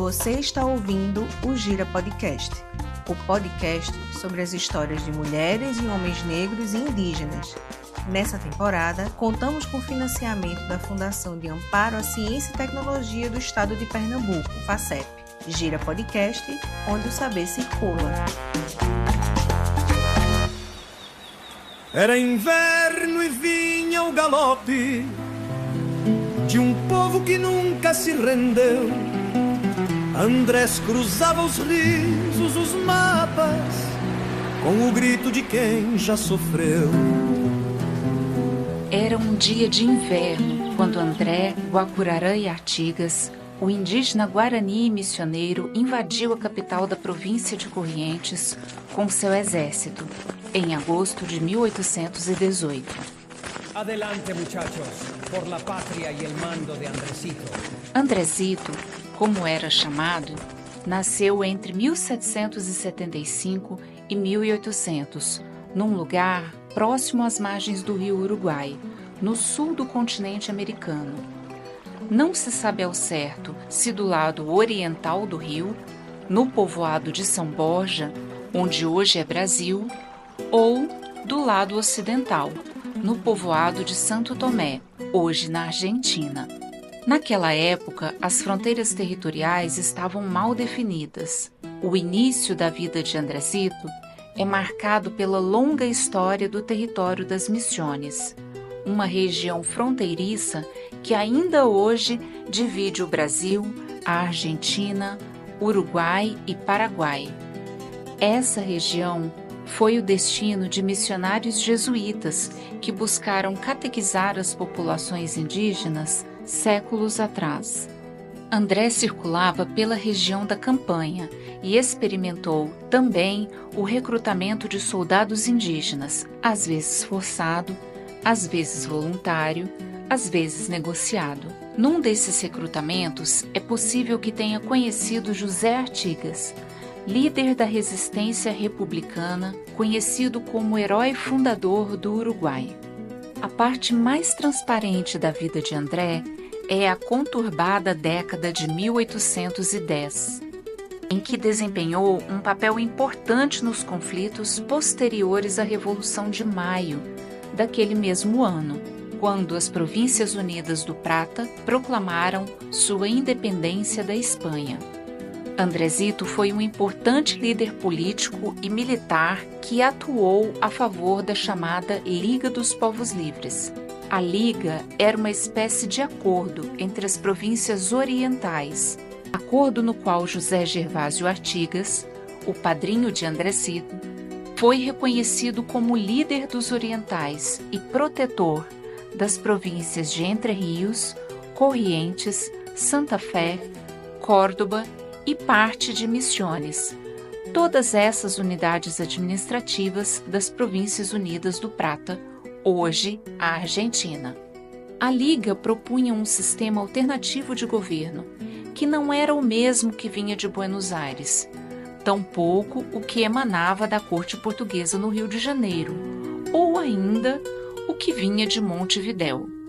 Você está ouvindo o Gira Podcast, o podcast sobre as histórias de mulheres e homens negros e indígenas. Nessa temporada, contamos com o financiamento da Fundação de Amparo à Ciência e Tecnologia do Estado de Pernambuco, FACEP. Gira Podcast, onde o saber circula. Era inverno e vinha o galope de um povo que nunca se rendeu. Andrés cruzava os risos, os mapas, com o grito de quem já sofreu. Era um dia de inverno, quando André, Guacurarã e Artigas, o indígena guarani e missioneiro, invadiu a capital da província de Corrientes com seu exército, em agosto de 1818. Adelante, muchachos, por la patria y el mando de Andresito. Andresito, como era chamado, nasceu entre 1775 e 1800, num lugar próximo às margens do rio Uruguai, no sul do continente americano. Não se sabe ao certo se do lado oriental do rio, no povoado de São Borja, onde hoje é Brasil, ou do lado ocidental, no povoado de Santo Tomé, hoje na Argentina. Naquela época, as fronteiras territoriais estavam mal definidas. O início da vida de Andresito é marcado pela longa história do território das Missões, uma região fronteiriça que ainda hoje divide o Brasil, a Argentina, Uruguai e Paraguai. Essa região foi o destino de missionários jesuítas que buscaram catequizar as populações indígenas séculos atrás. André circulava pela região da campanha e experimentou também o recrutamento de soldados indígenas, às vezes forçado, às vezes voluntário, às vezes negociado. Num desses recrutamentos, é possível que tenha conhecido José Artigas, líder da resistência republicana, conhecido como herói fundador do Uruguai. A parte mais transparente da vida de André é a conturbada década de 1810, em que desempenhou um papel importante nos conflitos posteriores à Revolução de Maio daquele mesmo ano, quando as Províncias Unidas do Prata proclamaram sua independência da Espanha. Andresito foi um importante líder político e militar que atuou a favor da chamada Liga dos Povos Livres. A Liga era uma espécie de acordo entre as províncias orientais, acordo no qual José Gervásio Artigas, o padrinho de Andresito, foi reconhecido como líder dos orientais e protetor das províncias de Entre Rios, Corrientes, Santa Fé, Córdoba e parte de Misiones, todas essas unidades administrativas das Províncias Unidas do Prata, hoje a Argentina. A Liga propunha um sistema alternativo de governo, que não era o mesmo que vinha de Buenos Aires, tampouco o que emanava da corte portuguesa no Rio de Janeiro, ou ainda o que vinha de Montevidéu.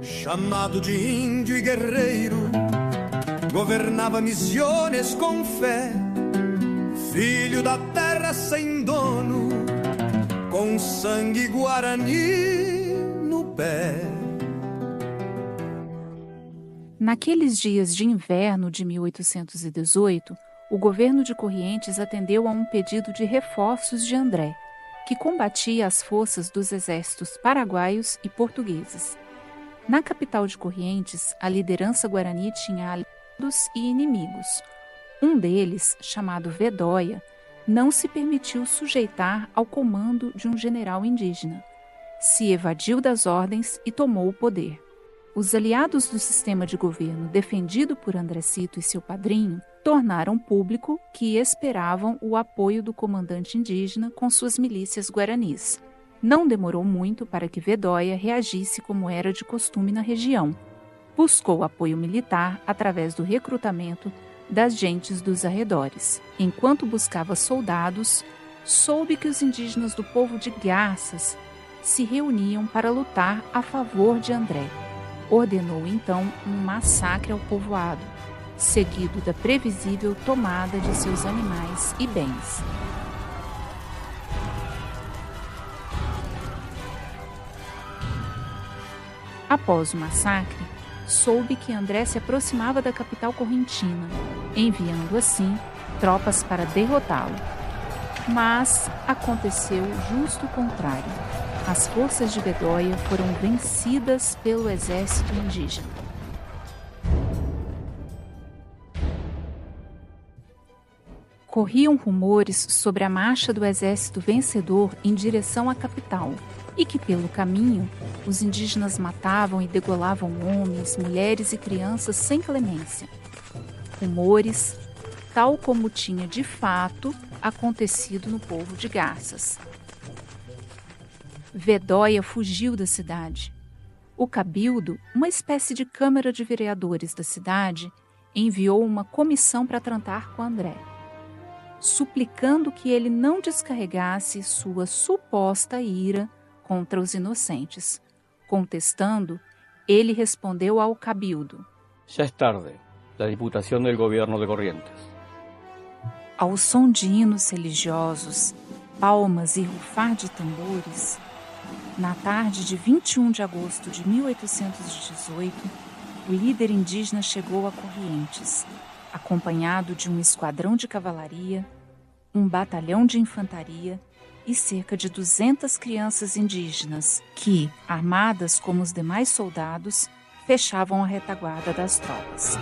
Chamado de índio e guerreiro, governava Misiones com fé, filho da terra sem dono, com sangue guarani no pé. Naqueles dias de inverno de 1818, o governo de Corrientes atendeu a um pedido de reforços de André, que combatia as forças dos exércitos paraguaios e portugueses. Na capital de Corrientes, a liderança guarani tinha aliados e inimigos. Um deles, chamado Vedóia, não se permitiu sujeitar ao comando de um general indígena. Se evadiu das ordens e tomou o poder. Os aliados do sistema de governo defendido por Andresito e seu padrinho tornaram público que esperavam o apoio do comandante indígena com suas milícias guaranis. Não demorou muito para que Vedóia reagisse como era de costume na região. Buscou apoio militar através do recrutamento das gentes dos arredores. Enquanto buscava soldados, soube que os indígenas do povo de Garças se reuniam para lutar a favor de André. ordenou então um massacre ao povoado, seguido da previsível tomada de seus animais e bens. Após o massacre, soube que André se aproximava da capital correntina, enviando assim tropas para derrotá-lo. Mas aconteceu justo o contrário. As forças de Bedóia foram vencidas pelo exército indígena. Corriam rumores sobre a marcha do exército vencedor em direção à capital e que, pelo caminho, os indígenas matavam e degolavam homens, mulheres e crianças sem clemência. Rumores, tal como tinha de fato acontecido no povo de Garças. Bedóia fugiu da cidade. O cabildo, uma espécie de câmara de vereadores da cidade, enviou uma comissão para tratar com André, suplicando que ele não descarregasse sua suposta ira contra os inocentes. Contestando, ele respondeu ao cabildo: "Ya es tarde. La Diputación del Gobierno de Corrientes." Ao som de hinos religiosos, palmas e rufar de tambores, na tarde de 21 de agosto de 1818, o líder indígena chegou a Corrientes, acompanhado de um esquadrão de cavalaria, um batalhão de infantaria e cerca de 200 crianças indígenas que, armadas como os demais soldados, fechavam a retaguarda das tropas.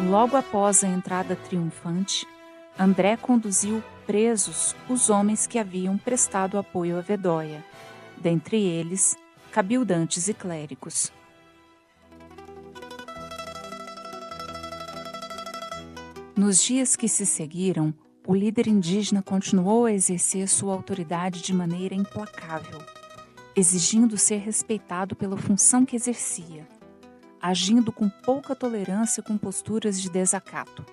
Logo após a entrada triunfante, André conduziu presos os homens que haviam prestado apoio a Bedóia, dentre eles, cabildantes e clérigos. Nos dias que se seguiram, o líder indígena continuou a exercer sua autoridade de maneira implacável, exigindo ser respeitado pela função que exercia, agindo com pouca tolerância com posturas de desacato.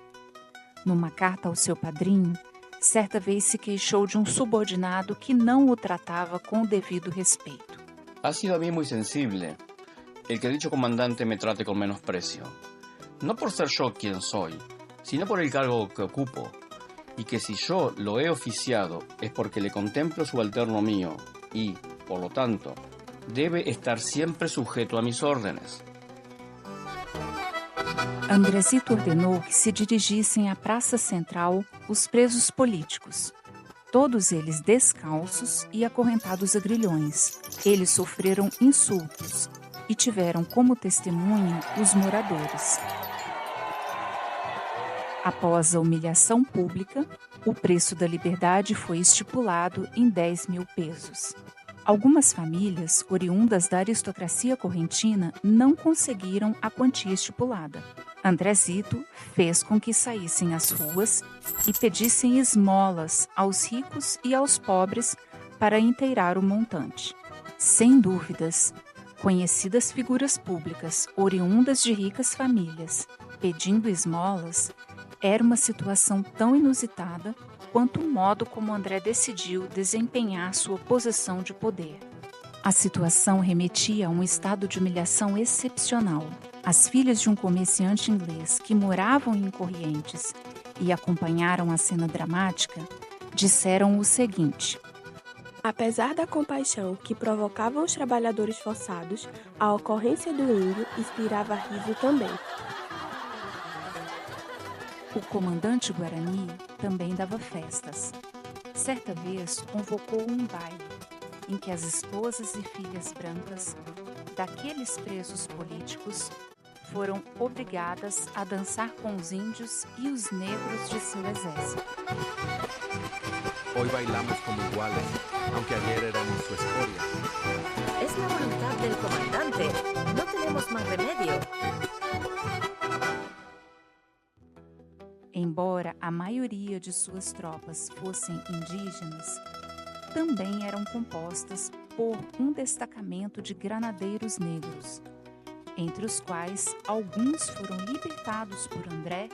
Numa carta ao seu padrinho, certa vez se queixou de um subordinado que não o tratava com o devido respeito. Ha sido a mí muy sensible el que dicho comandante me trate con menosprecio. No por ser yo quien soy, sino por el cargo que ocupo, y que si yo lo he oficiado es porque le contemplo subalterno mío y, por lo tanto, debe estar siempre sujeto a mis órdenes. Andrezito ordenou que se dirigissem à praça central os presos políticos, todos eles descalços e acorrentados a grilhões. Eles sofreram insultos e tiveram como testemunha os moradores. Após a humilhação pública, o preço da liberdade foi estipulado em 10.000 pesos. Algumas famílias, oriundas da aristocracia correntina, não conseguiram a quantia estipulada. Andrezito fez com que saíssem às ruas e pedissem esmolas aos ricos e aos pobres para inteirar o montante. Sem dúvidas, conhecidas figuras públicas, oriundas de ricas famílias, pedindo esmolas, era uma situação tão inusitada quanto o modo como André decidiu desempenhar sua posição de poder. A situação remetia a um estado de humilhação excepcional. As filhas de um comerciante inglês que moravam em Corrientes e acompanharam a cena dramática, disseram o seguinte: apesar da compaixão que provocavam os trabalhadores forçados, a ocorrência do índio inspirava riso também. O comandante Guarani também dava festas. Certa vez convocou um baile em que as esposas e filhas brancas daqueles presos políticos foram obrigadas a dançar com os índios e os negros de seu exército. Hoy bailamos como iguales, aunque ayer éramos su escoria. Es la voluntad del comandante. No tenemos más remedio. Embora a maioria de suas tropas fossem indígenas, também eram compostas por um destacamento de granadeiros negros, entre os quais alguns foram libertados por André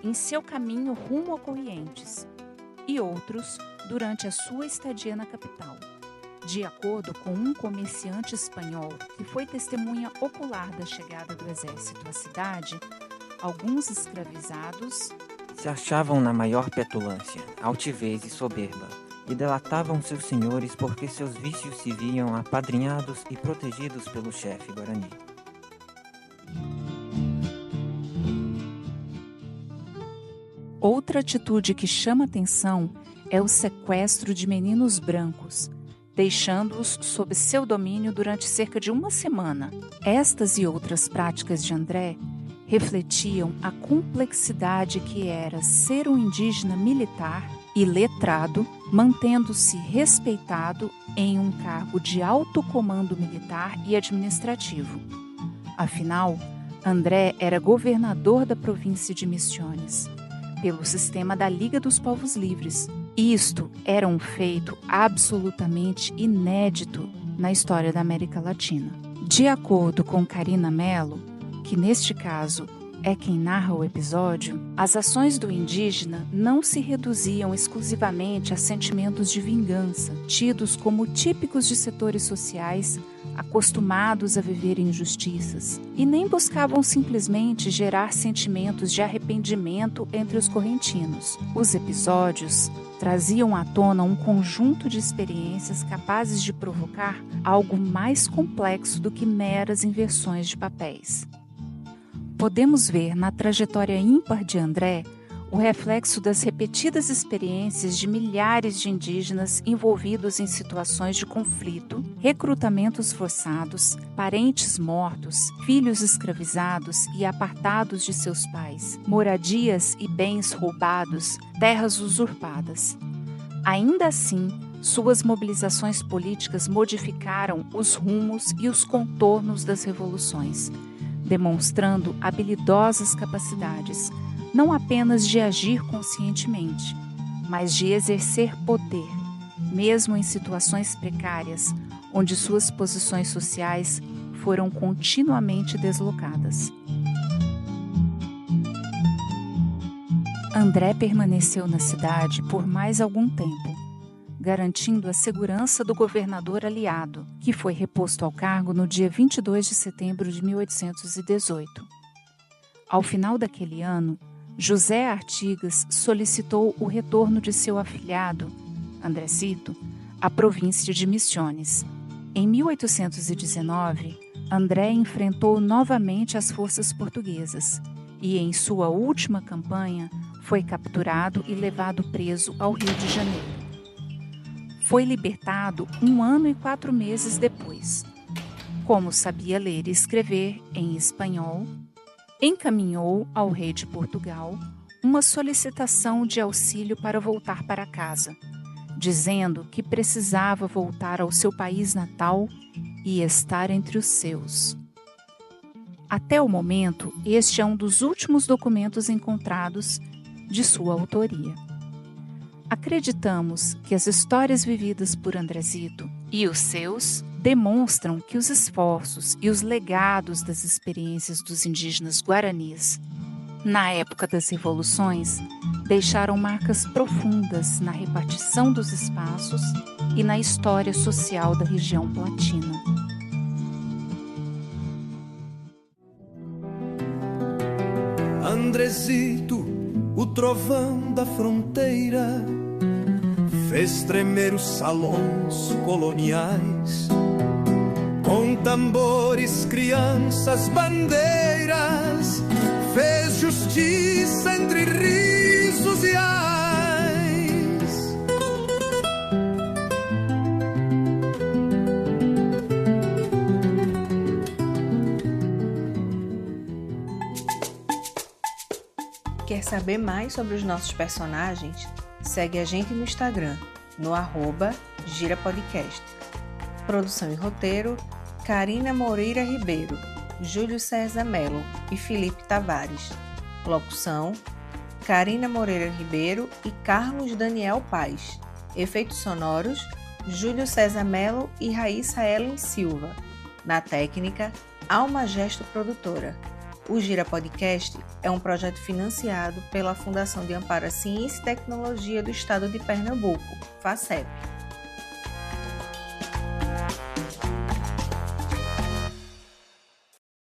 em seu caminho rumo a Corrientes. e outros durante a sua estadia na capital. De acordo com um comerciante espanhol que foi testemunha ocular da chegada do exército à cidade, alguns escravizados se achavam na maior petulância, altivez e soberba, e delatavam seus senhores porque seus vícios se viam apadrinhados e protegidos pelo chefe guarani. Outra atitude que chama atenção é o sequestro de meninos brancos, deixando-os sob seu domínio durante cerca de uma semana. Estas e outras práticas de André refletiam a complexidade que era ser um indígena militar e letrado, mantendo-se respeitado em um cargo de alto comando militar e administrativo. Afinal, André era governador da província de Misiones, pelo sistema da Liga dos Povos Livres. Isto era um feito absolutamente inédito na história da América Latina. De acordo com Karina Mello, que neste caso é quem narra o episódio, as ações do indígena não se reduziam exclusivamente a sentimentos de vingança, tidos como típicos de setores sociais acostumados a viver injustiças, e nem buscavam simplesmente gerar sentimentos de arrependimento entre os correntinos. Os episódios traziam à tona um conjunto de experiências capazes de provocar algo mais complexo do que meras inversões de papéis. Podemos ver na trajetória ímpar de André o reflexo das repetidas experiências de milhares de indígenas envolvidos em situações de conflito, recrutamentos forçados, parentes mortos, filhos escravizados e apartados de seus pais, moradias e bens roubados, terras usurpadas. Ainda assim, suas mobilizações políticas modificaram os rumos e os contornos das revoluções, demonstrando habilidosas capacidades, não apenas de agir conscientemente, mas de exercer poder, mesmo em situações precárias, onde suas posições sociais foram continuamente deslocadas. André permaneceu na cidade por mais algum tempo, garantindo a segurança do governador aliado, que foi reposto ao cargo no dia 22 de setembro de 1818. Ao final daquele ano, José Artigas solicitou o retorno de seu afilhado, Andrecito, à província de Misiones. Em 1819, André enfrentou novamente as forças portuguesas e, em sua última campanha, foi capturado e levado preso ao Rio de Janeiro. Foi libertado 1 ano e 4 meses depois. Como sabia ler e escrever em espanhol, encaminhou ao rei de Portugal uma solicitação de auxílio para voltar para casa, dizendo que precisava voltar ao seu país natal e estar entre os seus. Até o momento, este é um dos últimos documentos encontrados de sua autoria. Acreditamos que as histórias vividas por Andrezito e os seus demonstram que os esforços e os legados das experiências dos indígenas guaranis na época das revoluções deixaram marcas profundas na repartição dos espaços e na história social da região platina. Andrezito, o trovão da fronteira, fez tremer os salões coloniais, com tambores, crianças, bandeiras, fez justiça entre risos e ais. Quer saber mais sobre os nossos personagens? Segue a gente no Instagram, no @girapodcast. Produção e roteiro, Karina Moreira Ribeiro, Júlio César Melo e Felipe Tavares. Locução, Karina Moreira Ribeiro e Carlos Daniel Paes. Efeitos sonoros, Júlio César Melo e Raíssa Ellen Silva. Na técnica, Alma Gesto Produtora. O Gira Podcast é um projeto financiado pela Fundação de Amparo à Ciência e Tecnologia do Estado de Pernambuco, FACEP.